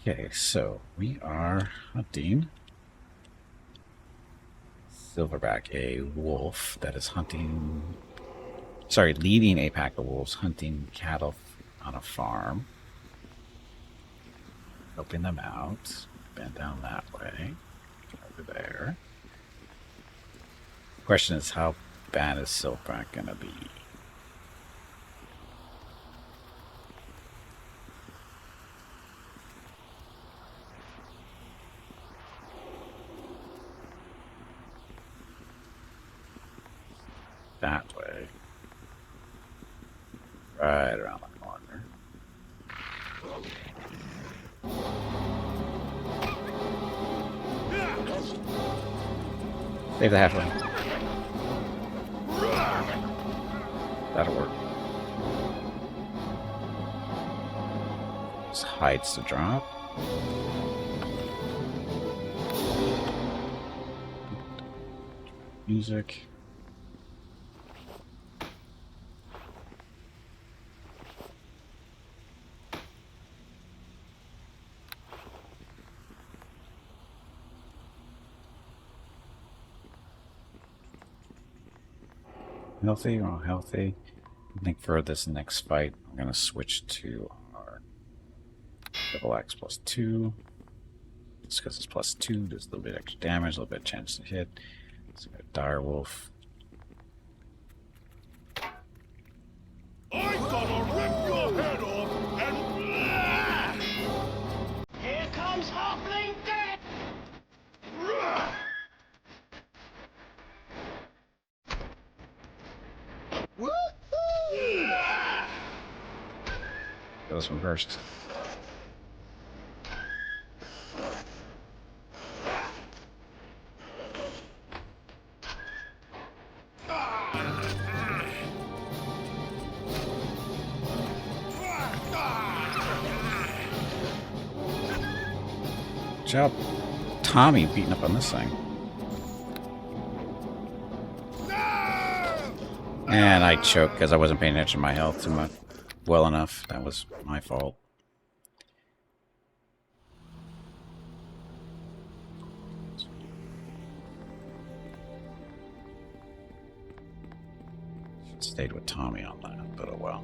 Okay, so we are hunting Silverback, a wolf that is hunting. Sorry, leading a pack of wolves hunting cattle on a farm. Helping them out. Bend down that way. Over there. Question is, how bad is Silverback gonna be? That way. Right around the corner. Save the halfling. That'll work. Just hides the drop. Music. Healthy or healthy? I think for this next fight, I'm going to switch to our double axe +2. Just because it's +2, there's a little bit extra damage, a little bit of chance to hit. So we got Dire Wolf. I'm gonna rip your head off and... Here comes Halfling Death! Woohoo! Go this one first. Good job, Tommy, beating up on this thing. And I choked because I wasn't paying attention to my health too much well enough. That was my fault. Should've stayed with Tommy on that, but oh well.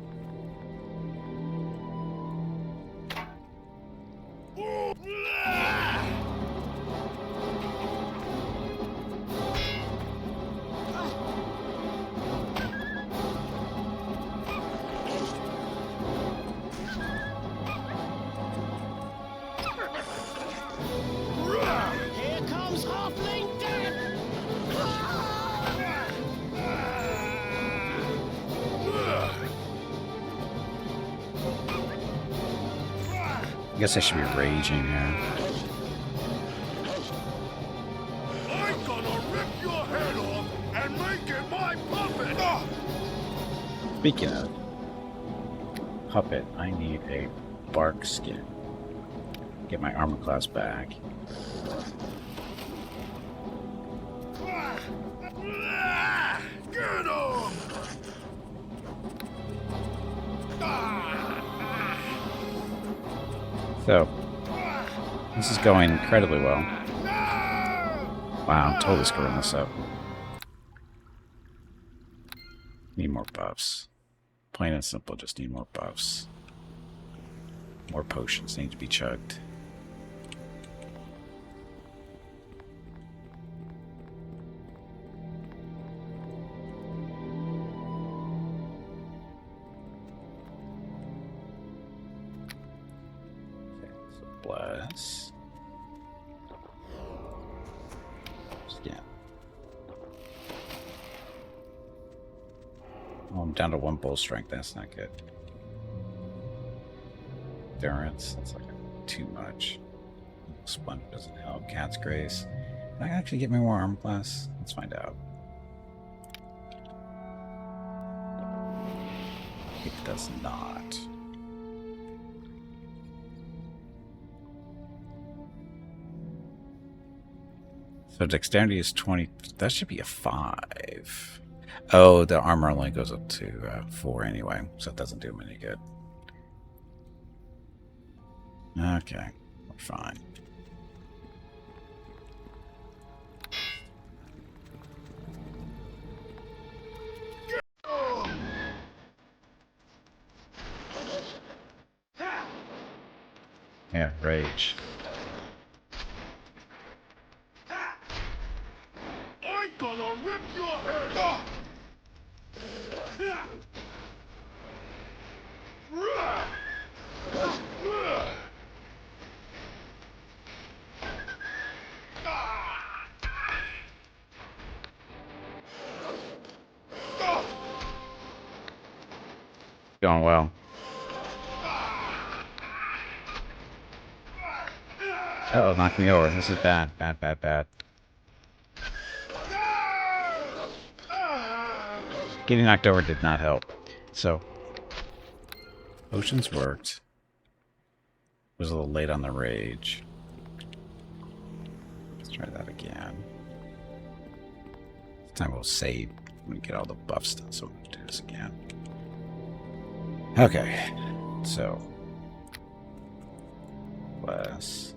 Here comes Halfling Death! I guess I should be raging here. I'm gonna rip your head off and make it my puppet! Speaking of puppet, I need a bark skin. Get my armor class back. Get him! So, this is going incredibly well. Wow, I'm totally screwing this up. Need more buffs. Plain and simple, just need more buffs. More potions need to be chugged. Okay, so bless. Scan. Oh, I'm down to 1 bull strength. That's not good. Endurance. That's like too much. Splendor doesn't help. Cat's Grace. Can I actually get me more armor class? Let's find out. It does not. So dexterity is 20. That should be a 5. Oh, the armor only goes up to 4 anyway, so it doesn't do him any good. Okay. fine. Yeah, rage. I'm gonna rip your head off! Going well. Uh oh, knocked me over. This is bad. Bad, bad, bad. Getting knocked over did not help. So, potions worked. Was a little late on the rage. Let's try that again. This time we'll save when we get all the buffs done, so we'll do this again. Okay, so plus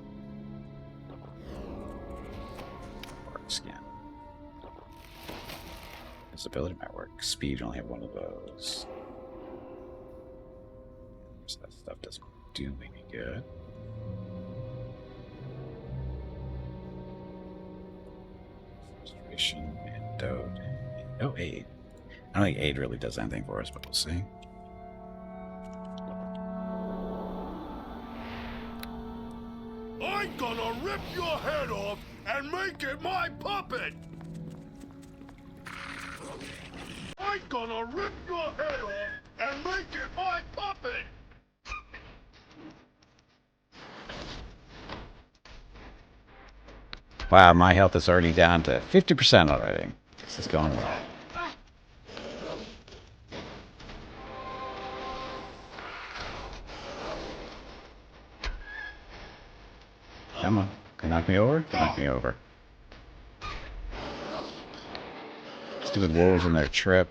scan. Visibility might work. Speed only have one of those. So that stuff doesn't do me any good. Frustration and Dode. No aid. I don't think aid really does anything for us, but we'll see. I'm gonna rip your head off and make it my puppet! I'm gonna rip your head off and make it my puppet! Wow, my health is already down to 50% already. This is going well. Come on. Knock me over? Knock me over. Stupid wolves and their trip.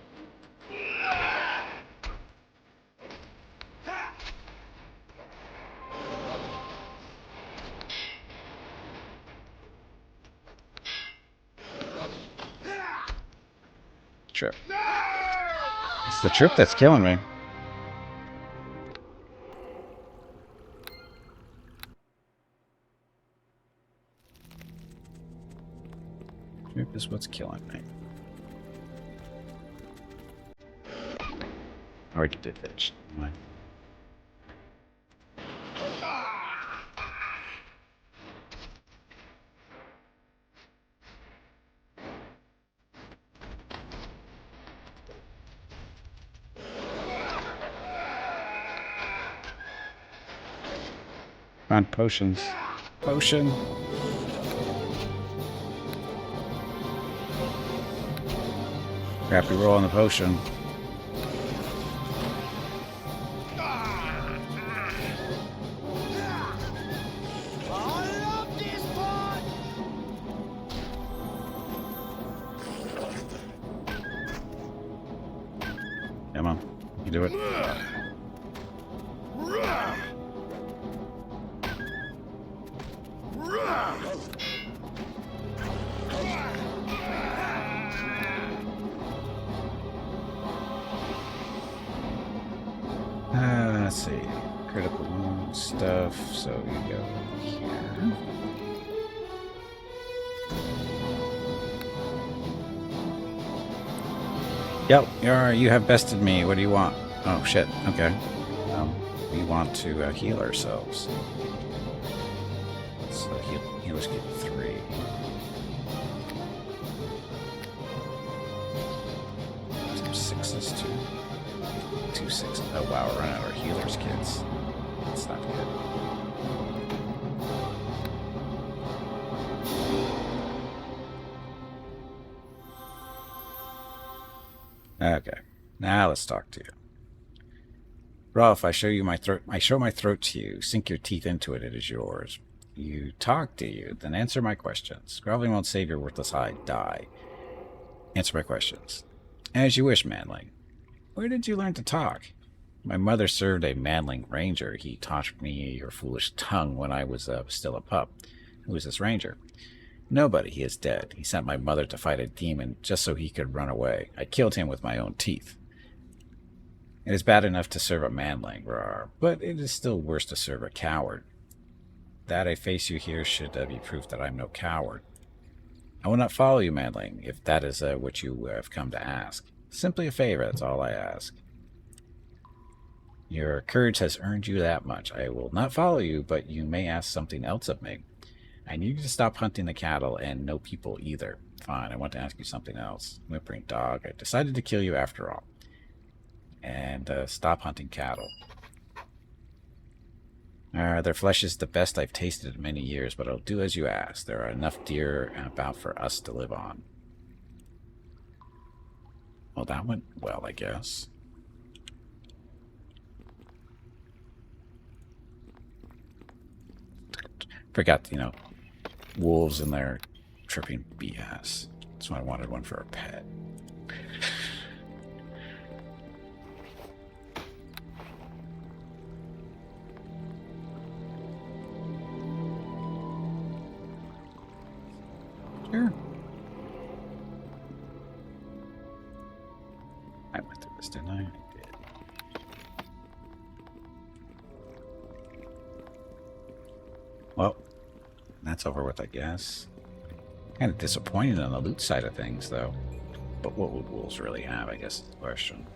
Trip. It's the trip that's killing me. Trip is what's killing me. Already did that. Find potions. Potion. Crappy roll on the potion. I love this part! Come on. You do it. Let's see. Critical wound stuff. So you go here. Yep, you have bested me. What do you want? Oh, shit. Okay. We want to heal ourselves. So healers get 3. Some 6s too. 2 6s. Oh wow, we're running out of our healers kits. That's not good. Okay, now let's talk to you. Rolf, I show my throat to you. Sink your teeth into it. It is yours. You talk to you, then answer my questions. Groveling won't save your worthless hide. Die. Answer my questions. As you wish, Manling. Where did you learn to talk? My mother served a manling ranger. He taught me your foolish tongue when I was still a pup. Who is this ranger? Nobody. He is dead. He sent my mother to fight a demon just so he could run away. I killed him with my own teeth. It is bad enough to serve a manling, but it is still worse to serve a coward. That I face you here should be proof that I'm no coward. I will not follow you, manling, if that is what you have come to ask. Simply a favor, that's all I ask. Your courage has earned you that much. I will not follow you, but you may ask something else of me. I need you to stop hunting the cattle and no people either. Fine, I want to ask you something else. Whimpering dog, I decided to kill you after all. And stop hunting cattle. Their flesh is the best I've tasted in many years, but I'll do as you ask. There are enough deer about for us to live on. Well, that went well, I guess. Forgot, wolves and their tripping BS. That's why I wanted one for a pet. Sure. I went through this, didn't I? I did. Well, that's over with, I guess. Kind of disappointed on the loot side of things, though. But what would wolves really have, I guess is the question.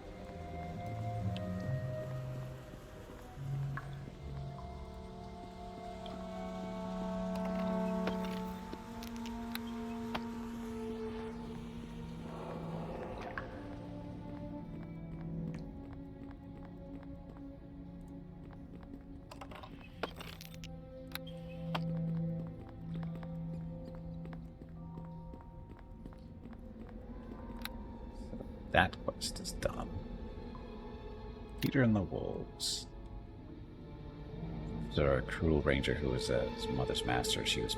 That quest is done. Peter and the Wolves. So a cruel ranger who was his mother's master. She has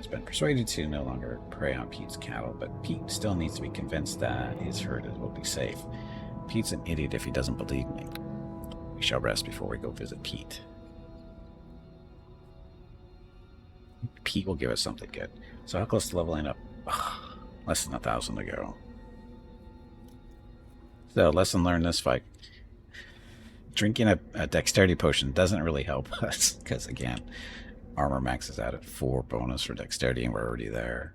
been persuaded to no longer prey on Pete's cattle, but Pete still needs to be convinced that his herd will be safe. Pete's an idiot if he doesn't believe me. We shall rest before we go visit Pete. Pete will give us something good. So how close to leveling up? Ugh, less than 1,000 to go. So, lesson learned this fight. Drinking a dexterity potion doesn't really help us, because again, armor maxes out at 4 bonus for dexterity, and we're already there.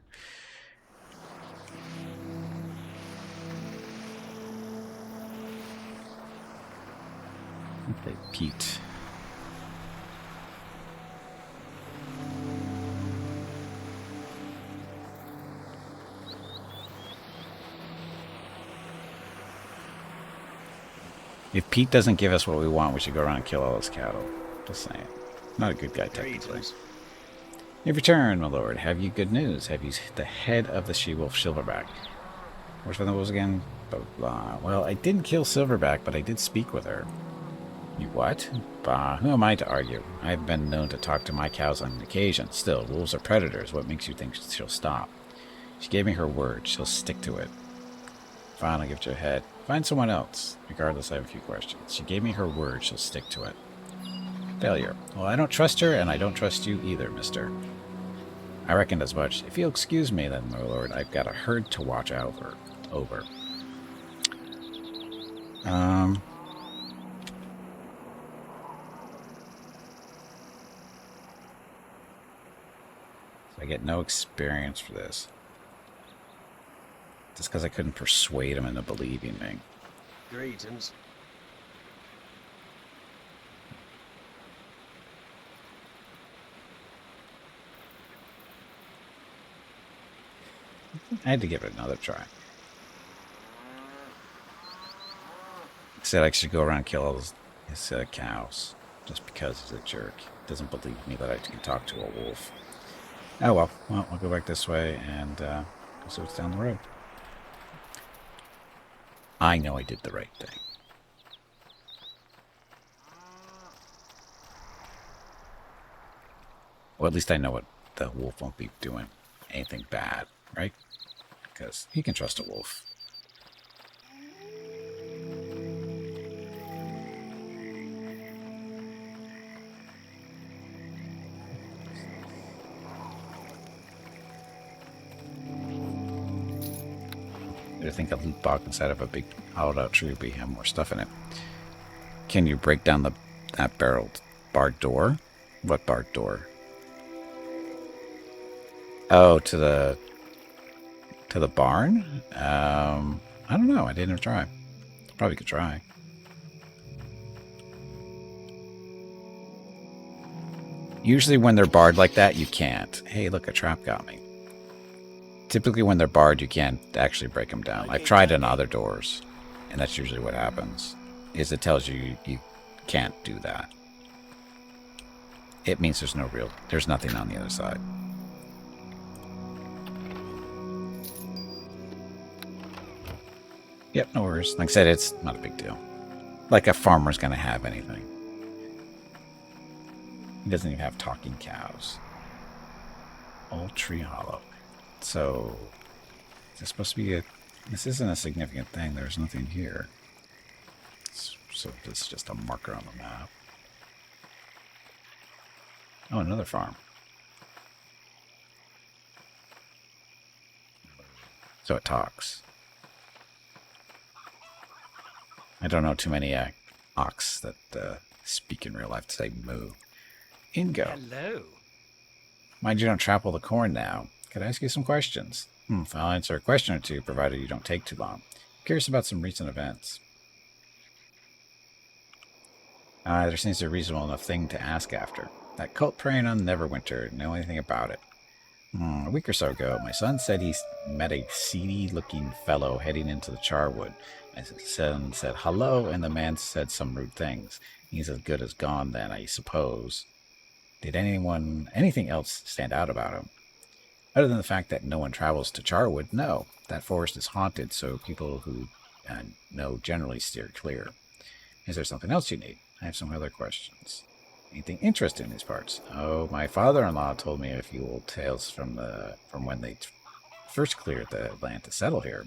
Okay, Pete. If Pete doesn't give us what we want, we should go around and kill all his cattle. Just saying. Not a good guy, technically. You've returned, my lord. Have you good news? Have you the head of the she-wolf Silverback? Which one of those again? Blah, blah. Well, I didn't kill Silverback, but I did speak with her. You what? Bah, who am I to argue? I've been known to talk to my cows on occasion. Still, wolves are predators. What makes you think she'll stop? She gave me her word. She'll stick to it. Fine, I'll give it your head. Find someone else. Regardless, I have a few questions. She gave me her word. She'll stick to it. Failure. Well, I don't trust her, and I don't trust you either, mister. I reckoned as much. If you'll excuse me, then, my lord, I've got a herd to watch over. So I get no experience for this. Just because I couldn't persuade him into believing me. Greetings. I had to give it another try. He said I should go around and kill all his cows. Just because he's a jerk. Doesn't believe me that I can talk to a wolf. Oh well. Well, I'll go back this way and go see what's down the road. I know I did the right thing. Well, at least I know what the wolf won't be doing anything bad, right? Because he can trust a wolf. to think a loot box inside of a big hollowed-out tree would have more stuff in it. Can you break down that barred door? What barred door? Oh, to the barn? I don't know. I didn't even try. Probably could try. Usually when they're barred like that, you can't. Hey, look, a trap got me. Typically when they're barred, you can't actually break them down. I've tried in other doors, and that's usually what happens. Is it tells you you can't do that. It means there's nothing on the other side. Yep, no worries. Like I said, it's not a big deal. Like a farmer's gonna have anything. He doesn't even have talking cows. Old Tree Hollow. So, is this supposed to be this isn't a significant thing. There's nothing here. So it's just a marker on the map. Oh, another farm. So it talks. I don't know too many ox that speak in real life to say moo. Ingo. Hello. Mind you don't trample the corn now. Could I ask you some questions? I'll answer a question or two, provided you don't take too long. I'm curious about some recent events. There seems to be a reasonable enough thing to ask after. That cult preying on Neverwinter. Know anything about it? A week or so ago, my son said he met a seedy-looking fellow heading into the Charwood. My son said hello, and the man said some rude things. He's as good as gone then, I suppose. Did anything else stand out about him? Other than the fact that no one travels to Charwood, no. That forest is haunted, so people who know generally steer clear. Is there something else you need? I have some other questions. Anything interesting in these parts? Oh, my father-in-law told me a few old tales from when they first cleared the land to settle here.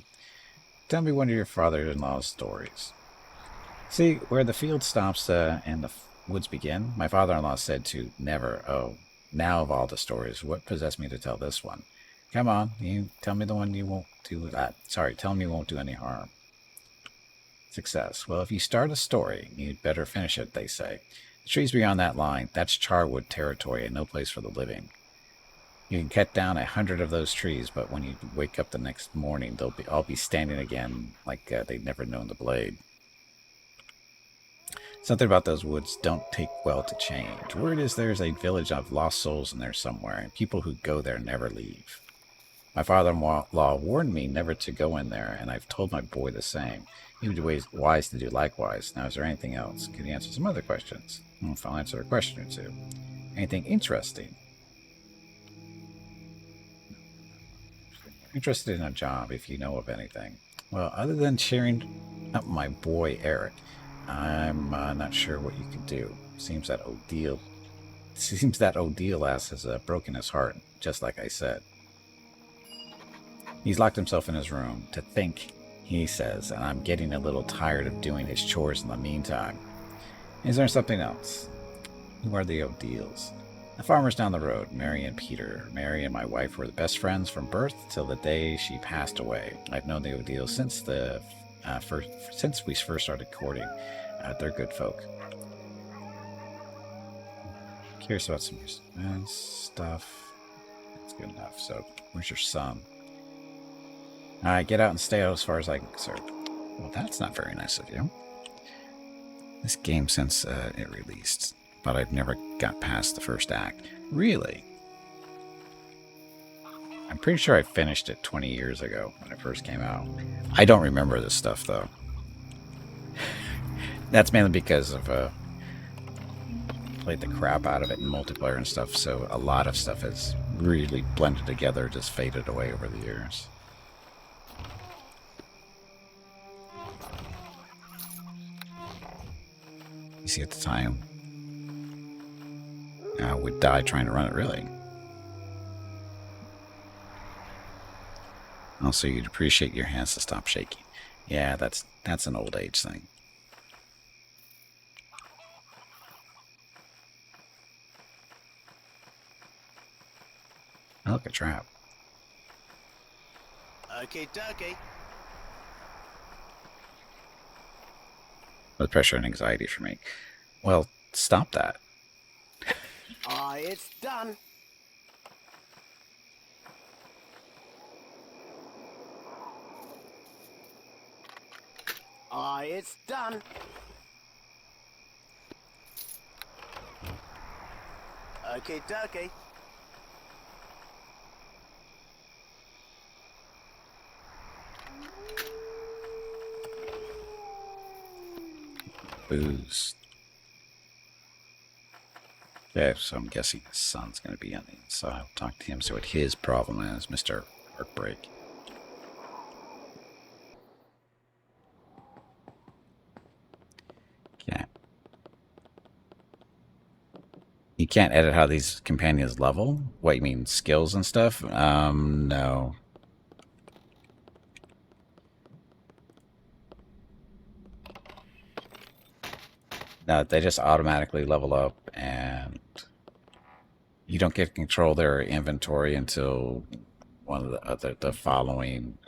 Tell me one of your father-in-law's stories. See, where the field stops and the woods begin, my father-in-law said to never. Oh, now of all the stories, what possessed me to tell this one? Come on, you tell me the one you won't do that. Sorry, tell me you won't do any harm. Success. Well, if you start a story, you'd better finish it, they say. The trees beyond that line, that's Charwood territory and no place for the living. You can cut down 100 of those trees, but when you wake up the next morning, they'll all be standing again like they'd never known the blade. Something about those woods don't take well to change. Word is there's a village of lost souls in there somewhere, and people who go there never leave. My father-in-law warned me never to go in there, and I've told my boy the same. He would be wise to do likewise. Now, is there anything else? Can you answer some other questions? If I'll answer a question or two. Anything interesting? Interested in a job, if you know of anything. Well, other than cheering up my boy Eric, I'm not sure what you could do. Seems that Odile ass has broken his heart, just like I said. He's locked himself in his room to think, he says, and I'm getting a little tired of doing his chores in the meantime. Is there something else? Who are the Odiles? The farmers down the road, Mary and Peter. Mary and my wife were the best friends from birth till the day she passed away. I've known the Odiles since we first started courting. They're good folk. Curious about some stuff. That's good enough. So, where's your son? Alright, get out and stay out as far as I can concern. Well, that's not very nice of you. This game since it released, but I've never got past the first act. Really? I'm pretty sure I finished it 20 years ago when it first came out. I don't remember this stuff, though. That's mainly because of played the crap out of it in multiplayer and stuff, so a lot of stuff has really blended together, just faded away over the years. You see, at the time, I would die trying to run it, really. Also, you'd appreciate your hands to stop shaking. Yeah, that's an old age thing. Oh, look, a trap. Okay, dokie. with pressure and anxiety for me. Well, stop that. Aye, it's done. Aye, it's done. Okay, dokie. Booze. Okay, so I'm guessing his son's going to be on the inside. I'll talk to him, see what his problem is, Mr. Heartbreak. Okay. You can't edit how these companions level? What, you mean skills and stuff? No. No, they just automatically level up, and you don't get to control their inventory until one of the following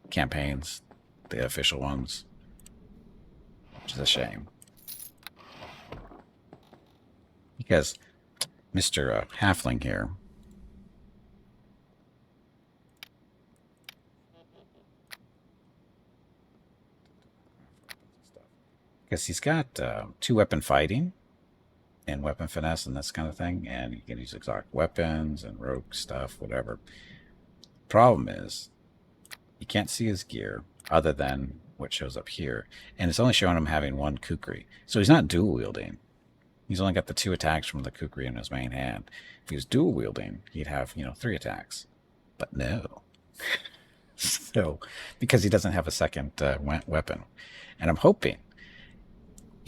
campaigns, the official ones, which is a shame. Because Mr. Halfling here, because he's got 2-weapon fighting and weapon finesse and this kind of thing, and you can use exotic weapons and rogue stuff, whatever. Problem is, you can't see his gear other than what shows up here, and it's only showing him having 1 kukri, so he's not dual wielding. He's only got the 2 attacks from the kukri in his main hand. If he was dual wielding, he'd have 3 attacks, but no. So because he doesn't have a second weapon, and I'm hoping,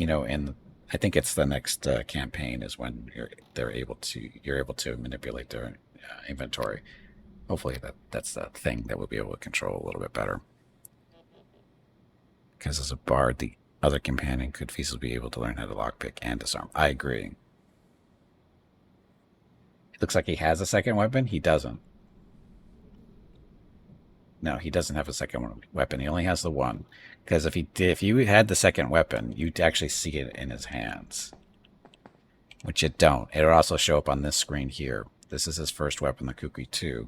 I think it's the next campaign is when you're able to manipulate their inventory. Hopefully that's the thing that we'll be able to control a little bit better. Because as a bard, the other companion could feasibly be able to learn how to lockpick and disarm. I agree. It looks like he has a second weapon. He doesn't. No, he doesn't have a second weapon. He only has the 1. Because if you had the second weapon, you'd actually see it in his hands, which you don't. It'll also show up on this screen here. This is his first weapon, the Kukri 2.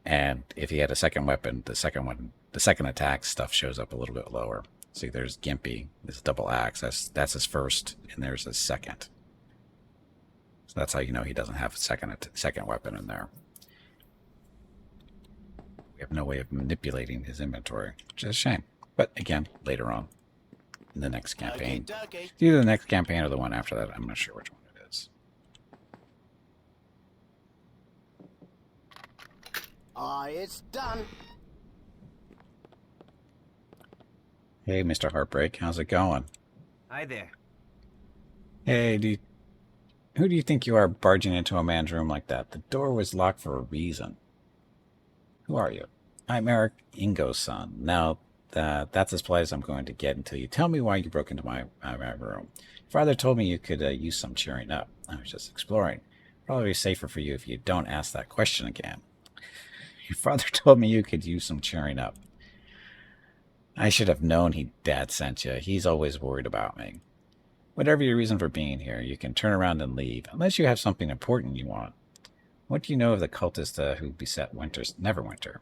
And if he had a second weapon, the second attack stuff shows up a little bit lower. See, there's Gimpy, this double axe. That's his first, and there's his second. So that's how you know he doesn't have a second weapon in there. We have no way of manipulating his inventory, which is a shame. But again, later on in the next campaign. It's either the next campaign or the one after that. I'm not sure which one it is. Aye, it's done. Hey, Mr. Heartbreak, how's it going? Hi there. Hey, who do you think you are barging into a man's room like that? The door was locked for a reason. Who are you? I'm Eric Ingo's son. Now, that's as polite as I'm going to get until you tell me why you broke into my room. Your father told me you could use some cheering up. I was just exploring. Probably safer for you if you don't ask that question again. Your father told me you could use some cheering up. I should have known Dad sent you. He's always worried about me. Whatever your reason for being here, you can turn around and leave, unless you have something important you want. What do you know of the cultist who beset Neverwinter?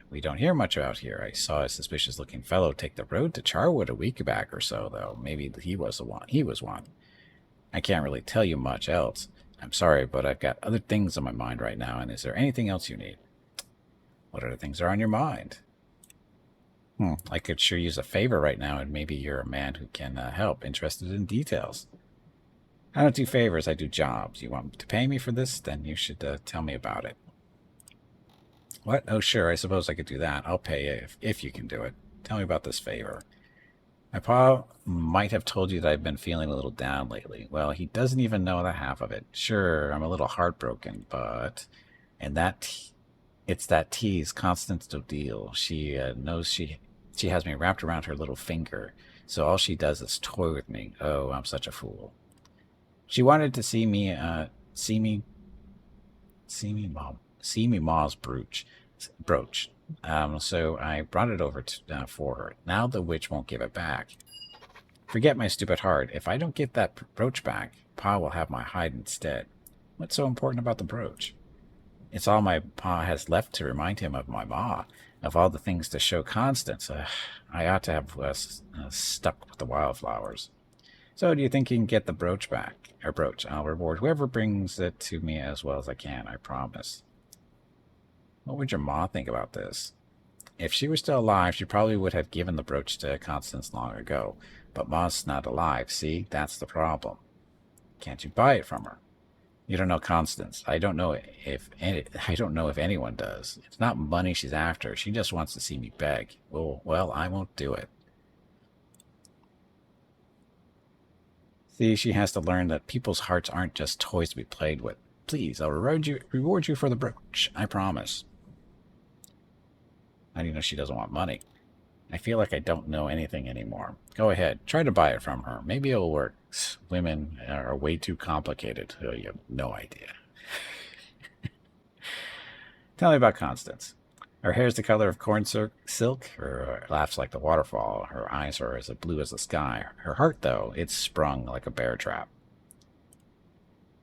We don't hear much out here. I saw a suspicious-looking fellow take the road to Charwood a week back or so, though. Maybe he was one. I can't really tell you much else. I'm sorry, but I've got other things on my mind right now, and is there anything else you need? What other things are on your mind? I could sure use a favor right now, and maybe you're a man who can help, interested in details. I don't do favors, I do jobs. You want to pay me for this? Then you should tell me about it. What? Oh, sure, I suppose I could do that. I'll pay you if you can do it. Tell me about this favor. My pa might have told you that I've been feeling a little down lately. Well, he doesn't even know the half of it. Sure, I'm a little heartbroken, but... It's that tease, Constance Dodille. She knows she has me wrapped around her little finger, so all she does is toy with me. Oh, I'm such a fool. She wanted to see me ma's brooch. So I brought it over for her. Now the witch won't give it back. Forget my stupid heart. If I don't get that brooch back, Pa will have my hide instead. What's so important about the brooch? It's all my Pa has left to remind him of my Ma, of all the things to show Constance. I ought to have stuck with the wildflowers. So do you think you can get the brooch back? Or brooch. I'll reward whoever brings it to me as well as I can, I promise. What would your Ma think about this? If she were still alive, she probably would have given the brooch to Constance long ago. But Ma's not alive, see? That's the problem. Can't you buy it from her? You don't know Constance. I don't know if anyone does. It's not money she's after. She just wants to see me beg. Well, I won't do it. See, she has to learn that people's hearts aren't just toys to be played with. Please, I'll reward you for the brooch. I promise. How do you know she doesn't want money? I feel like I don't know anything anymore. Go ahead. Try to buy it from her. Maybe it'll work. Women are way too complicated. Oh, you have no idea. Tell me about Constance. Her hair's the color of corn silk. Her laughs like the waterfall. Her eyes are as blue as the sky. Her heart, though, it's sprung like a bear trap.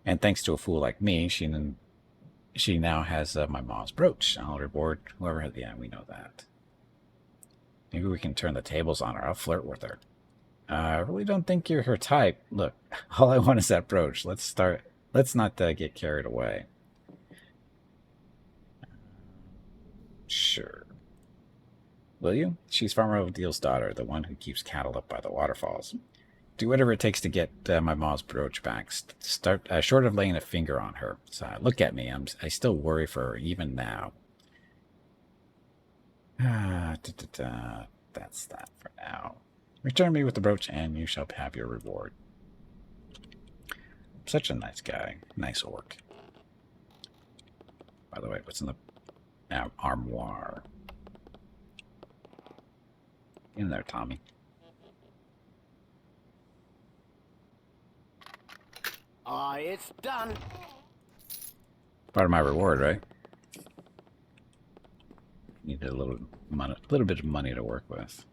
And thanks to a fool like me, she now has my mom's brooch. I'll reward whoever has... Yeah, we know that. Maybe we can turn the tables on her. I'll flirt with her. I really don't think you're her type. Look, all I want is that brooch. Let's not get carried away. Sure. Will you? She's Farmer O'Deal's daughter, the one who keeps cattle up by the waterfalls. Do whatever it takes to get my mom's brooch back. Short of laying a finger on her. So, look at me. I still worry for her, even now. That's that for now. Return me with the brooch, and you shall have your reward. Such a nice guy. Nice orc. By the way, what's in the armoire? In there, Tommy. It's done. Part of my reward, right? Need a little bit of money to work with.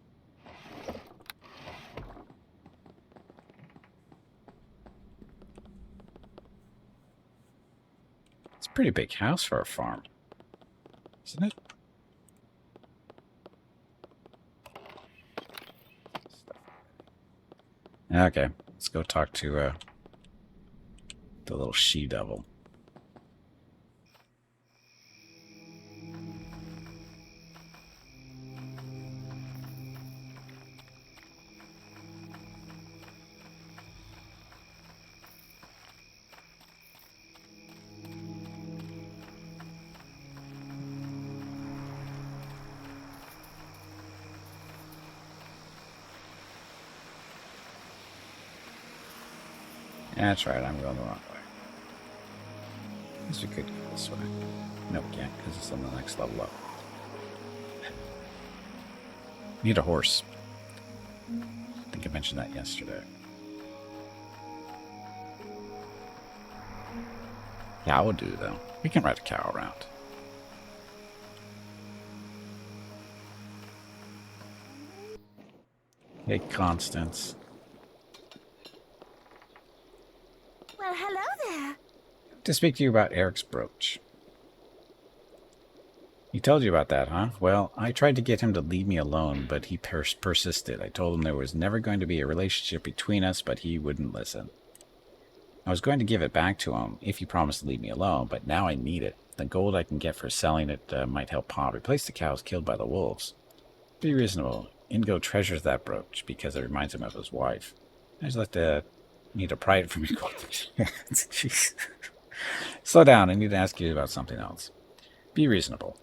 It's a pretty big house for a farm, isn't it? Okay, let's go talk to the little she-devil. That's right, I'm going the wrong way. I guess we could go this way. No, we can't, because it's on the next level up. Need a horse. I think I mentioned that yesterday. Cow will do, though. We can ride a cow around. Hey, Constance. Well, hello there. To speak to you about Eric's brooch. He told you about that, huh? Well, I tried to get him to leave me alone, but he persisted. I told him there was never going to be a relationship between us, but he wouldn't listen. I was going to give it back to him if he promised to leave me alone, but now I need it. The gold I can get for selling it might help Pa replace the cows killed by the wolves. Be reasonable. Indigo treasures that brooch because it reminds him of his wife. I just like to need to pry it from your gold. Jeez. Slow down. I need to ask you about something else. Be reasonable.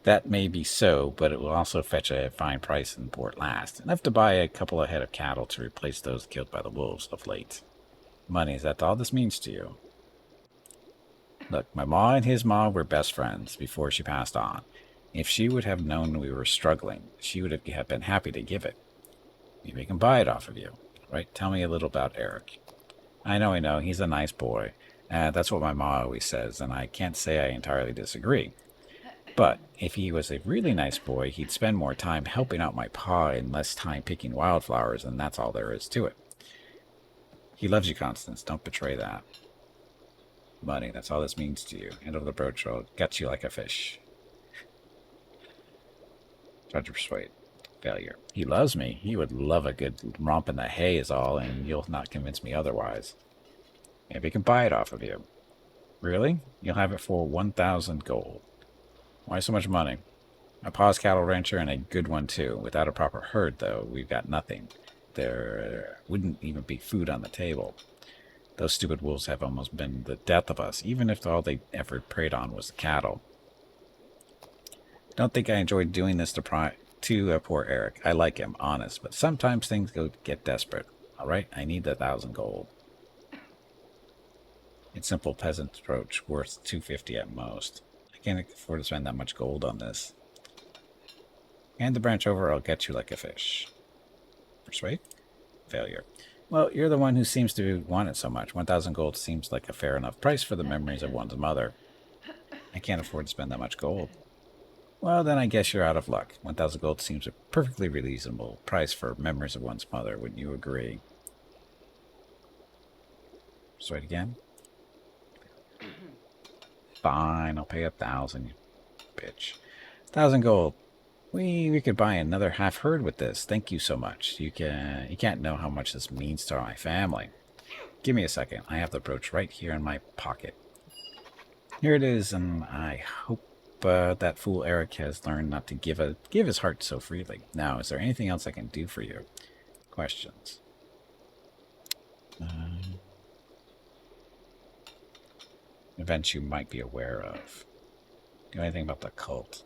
That may be so, but it will also fetch a fine price in port last. Enough to buy a couple of head of cattle to replace those killed by the wolves of late. Money, is that all this means to you? Look, my ma and his ma were best friends before she passed on. If she would have known we were struggling, she would have been happy to give it. Maybe I can buy it off of you. Right? Tell me a little about Eric. I know. He's a nice boy. That's what my ma always says, and I can't say I entirely disagree. But if he was a really nice boy, he'd spend more time helping out my paw and less time picking wildflowers, and that's all there is to it. He loves you, Constance. Don't betray that. Money, that's all this means to you. Hand over the brooch, or I'll gut you like a fish. Try to persuade. Failure. He loves me. He would love a good romp in the hay is all, and you'll not convince me otherwise. Maybe he can buy it off of you. Really? You'll have it for 1,000 gold. Why so much money? My pa's cattle rancher and a good one too. Without a proper herd, though, we've got nothing. There wouldn't even be food on the table. Those stupid wolves have almost been the death of us, even if all they ever preyed on was the cattle. Don't think I enjoyed doing this to poor Eric. I like him, honest, but sometimes things get desperate. All right, I need the 1,000 gold. It's simple peasant's brooch, worth 250 at most. I can't afford to spend that much gold on this. Hand the branch over, I'll get you like a fish. Persuade? Failure. Well, you're the one who seems to want it so much. 1,000 gold seems like a fair enough price for the memories of one's mother. I can't afford to spend that much gold. Well, then I guess you're out of luck. 1,000 gold seems a perfectly reasonable price for memories of one's mother. Wouldn't you agree? Persuade again? Fine, I'll pay 1,000, you bitch. 1,000 gold. We could buy another half herd with this. Thank you so much. You can't know how much this means to my family. Give me a second. I have the brooch right here in my pocket. Here it is, and I hope that fool Eric has learned not to give his heart so freely. Now, is there anything else I can do for you? Questions. Events you might be aware of. Do anything about the cult?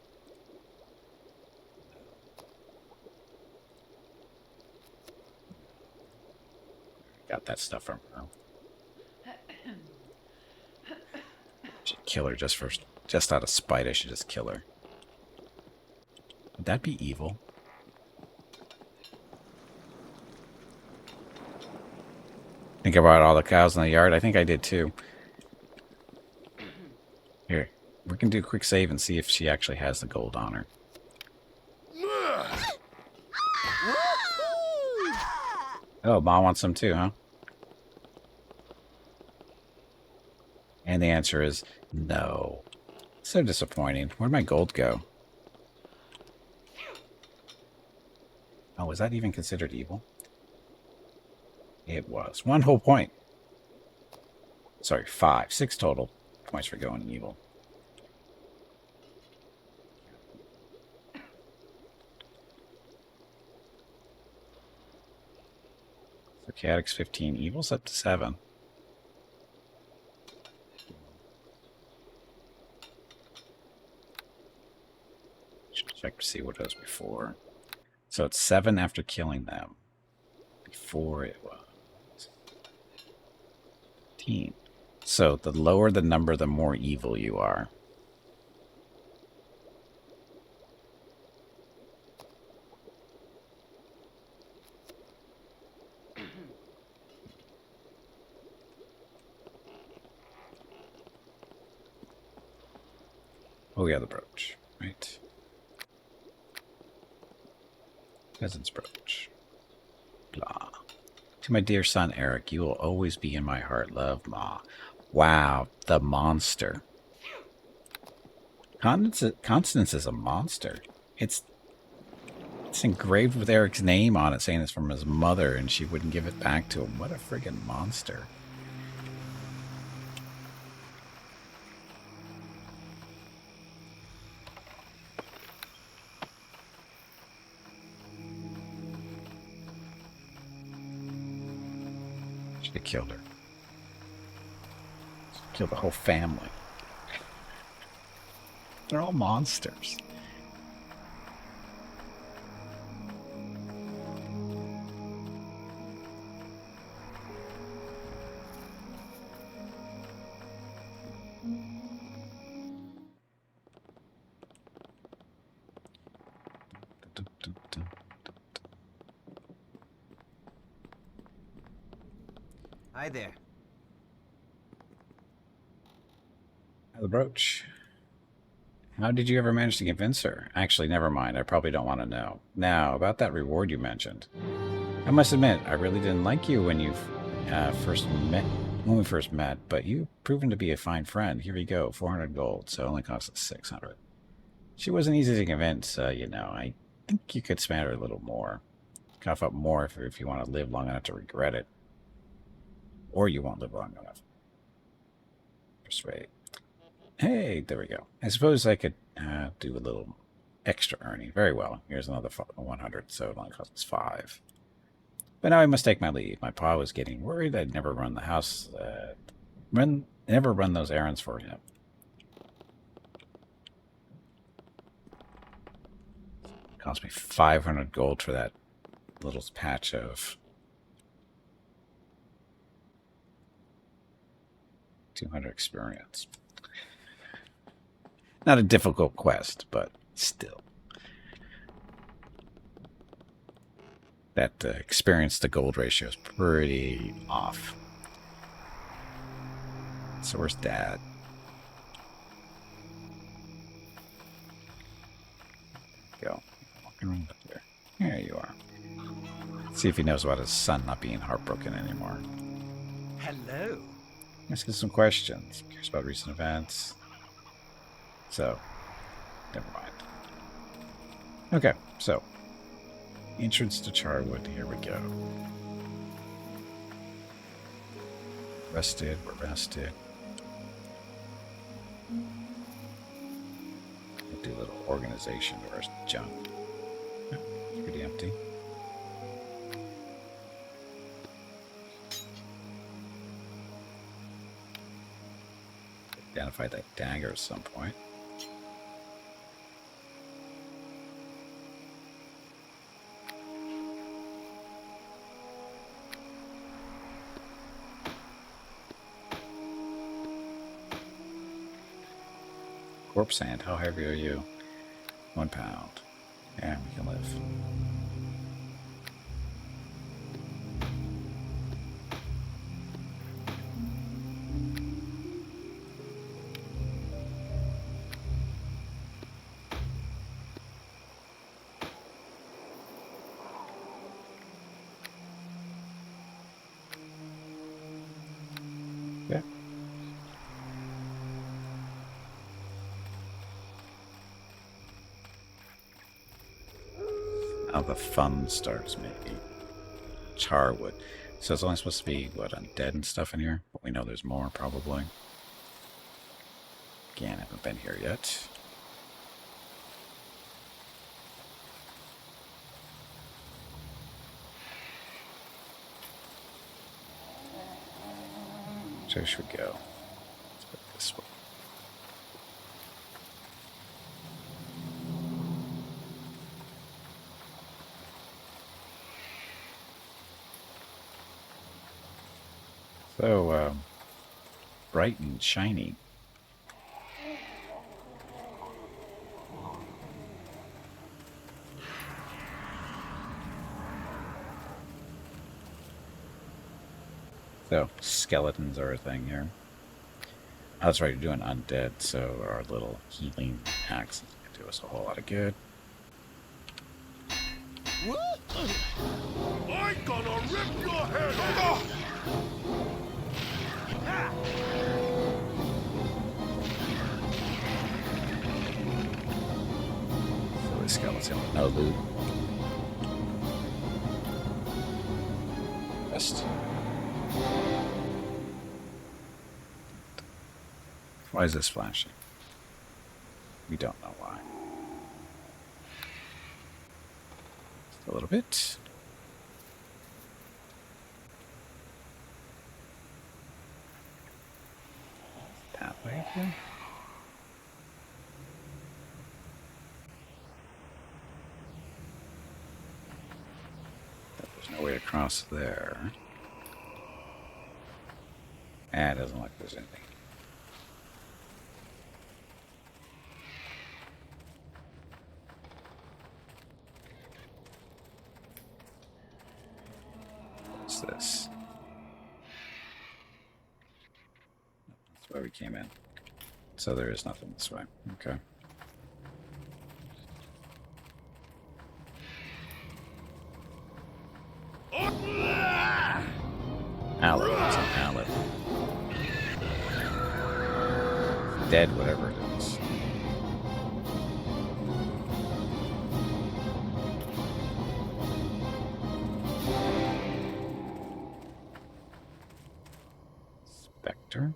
Got that stuff from her. Should kill her just out of spite. I should just kill her. Would that be evil? Think about all the cows in the yard. I think I did too. Here, we can do a quick save and see if she actually has the gold on her. Oh, Mom wants some too, huh? And the answer is no. So disappointing. Where'd my gold go? Oh, was that even considered evil? It was. 1 whole point. Sorry, 5. 6 total points for going evil. So chaotic's 15. Evil's up to 7. Check to see what it was before. So it's 7 after killing them. Before it was 15. So the lower the number, the more evil you are. Oh yeah, the brooch, right? Peasant's brooch. Blah. To my dear son Eric, you will always be in my heart. Love, Ma. Wow, the monster. Constance is a monster. It's engraved with Eric's name on it, saying it's from his mother, and she wouldn't give it back to him. What a friggin' monster. Should have killed her. Killed the whole family. They're all monsters. Hi there. The brooch. How did you ever manage to convince her? Actually, never mind. I probably don't want to know. Now, about that reward you mentioned. I must admit, I really didn't like you when you when we first met, but you've proven to be a fine friend. Here you go, 400 gold, so it only cost us 600. She wasn't easy to convince, you know. I think you could spend her a little more. Cough up more if you want to live long enough to regret it. Or you won't live long enough. Persuade. Hey, there we go. I suppose I could do a little extra earning. Very well. Here's another 100, so it only costs us 5. But now I must take my leave. My pa was getting worried I'd never run the house, never run those errands for him. It cost me 500 gold for that little patch of 200 experience. Not a difficult quest, but still. That experience to gold ratio is pretty off. So where's Dad? Go. Walking around up there. There you are. Let's see if he knows about his son not being heartbroken anymore. Hello. Ask us some questions. Cares about recent events. So, never mind. Okay, so entrance to Charwood. Here we go. Rested. We're rested. We'll do a little organization of our junk. Yeah, it's pretty empty. Identify that dagger at some point. Corpse sand, how heavy are you? 1 pound. Yeah, we can live. Yeah. Now the fun starts, maybe. Charwood. So it's only supposed to be, what, undead and stuff in here? But we know there's more, probably. Again, I haven't been here yet. So where should we go? Let's go this way. So, bright and shiny. So, skeletons are a thing here. Oh, that's right, you're doing undead, so our little healing axe is going to do us a whole lot of good. I'm gonna rip your head off! Silly skeleton with no loot. Best. Why is this flashing? We don't know why. Just a little bit. Pathway here. There's no way across there. It doesn't look like there's anything. What's this? That's why we came in. So there is nothing this way. Okay. dead, whatever it is. Spectre.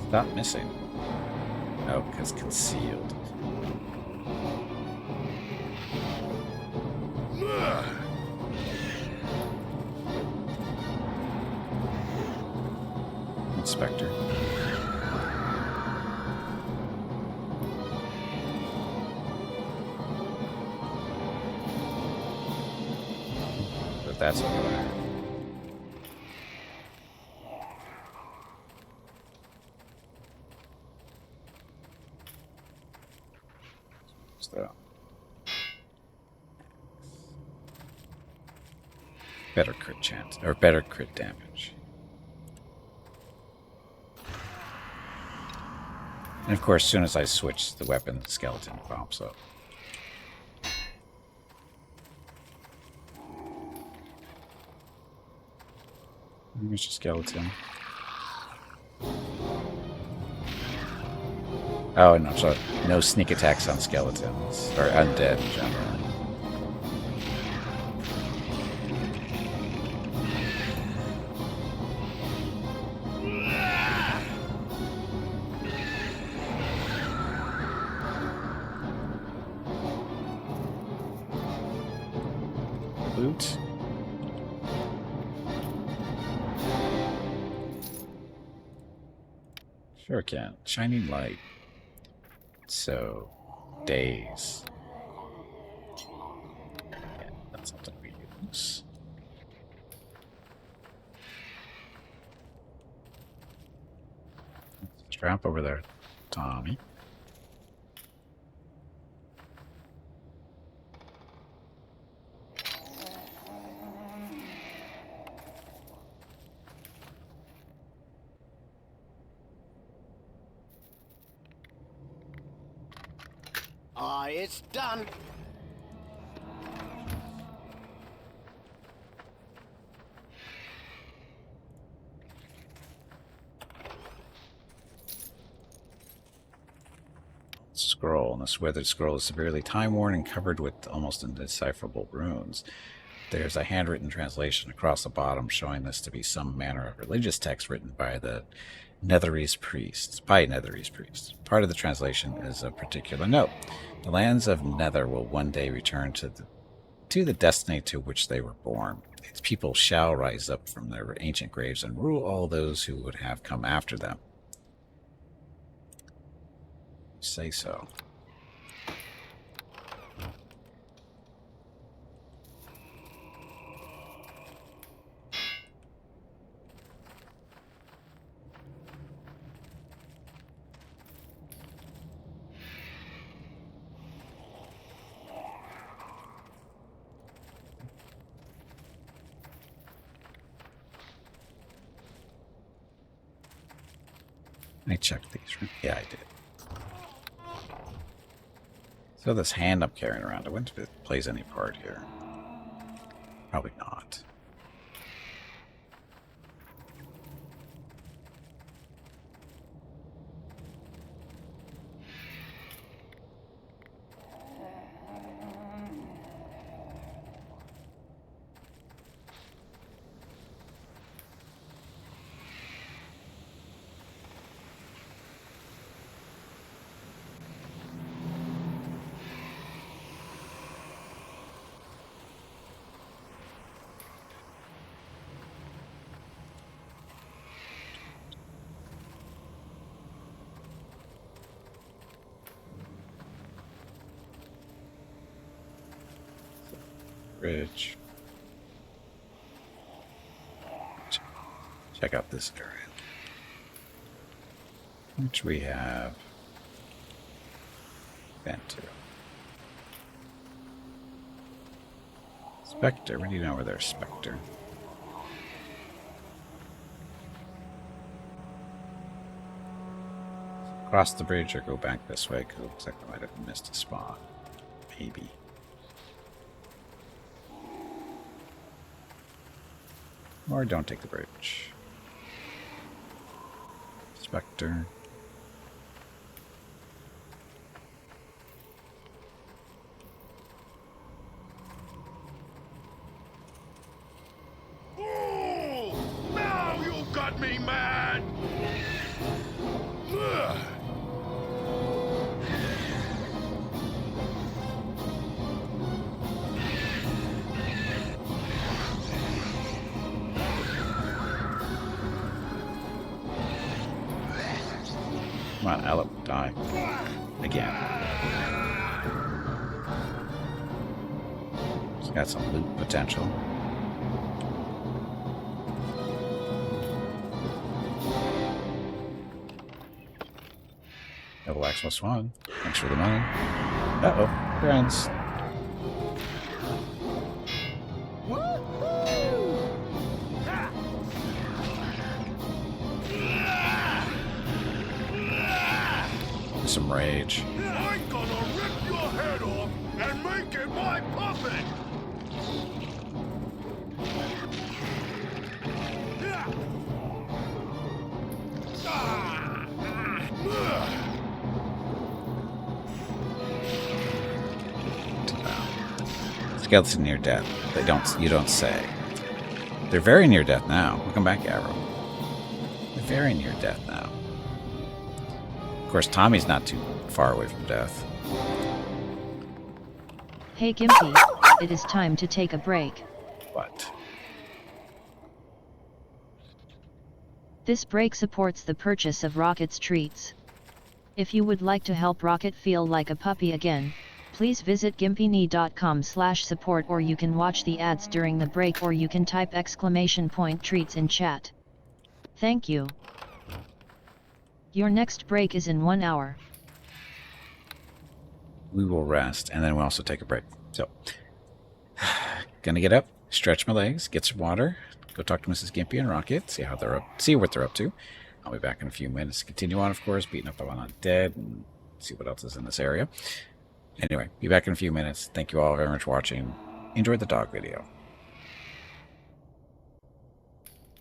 Stop missing. Oh, because concealed. Inspector. But that's over there. So. Better crit chance, or better crit damage. And of course, as soon as I switch the weapon, the skeleton pops up. There's a skeleton. Oh, no, so no sneak attacks on skeletons, or undead in general. Loot. Sure can. Shining light. So, days. Yeah, that's something we use. Strap over there, Tommy. It's done. Scroll, and this weathered scroll is severely time-worn and covered with almost indecipherable runes. There's a handwritten translation across the bottom showing this to be some manner of religious text written by the Netherese priests. Part of the translation is a particular note. The lands of Nether will one day return to the destiny to which they were born. Its people shall rise up from their ancient graves and rule all those who would have come after them. Say so. I checked these. Yeah, I did. So this hand I'm carrying around, I wonder if it plays any part here. Probably not. Bridge. Check out this area. Which we have been to. Spectre, what do you know over there, Spectre? Cross the bridge or go back this way, because it looks like I might have missed a spot. Maybe. Or don't take the bridge. Spectre. Oh, now you got me mad! Ugh. Come on, Ella, die. Again. It's got some loot potential. Double X plus 1. Thanks for the money. Uh-oh, friends. Some rage. I'm gonna rip your head off and make it my puppet! Skeletons near death. You don't say. They're very near death now. Welcome back, Arrow. They're very near death now. Of course, Tommy's not too far away from death. Hey Gimpy, it is time to take a break. What? This break supports the purchase of Rocket's treats. If you would like to help Rocket feel like a puppy again, please visit gimpyknee.com/support, or you can watch the ads during the break, or you can type !treats in chat. Thank you. Your next break is in 1 hour. We will rest, and then we'll also take a break. So, gonna get up, stretch my legs, get some water, go talk to Mrs. Gimpy and Rocket, see what they're up to. I'll be back in a few minutes. Continue on, of course, beating up on undead, and see what else is in this area. Anyway, be back in a few minutes. Thank you all very much for watching. Enjoy the dog video.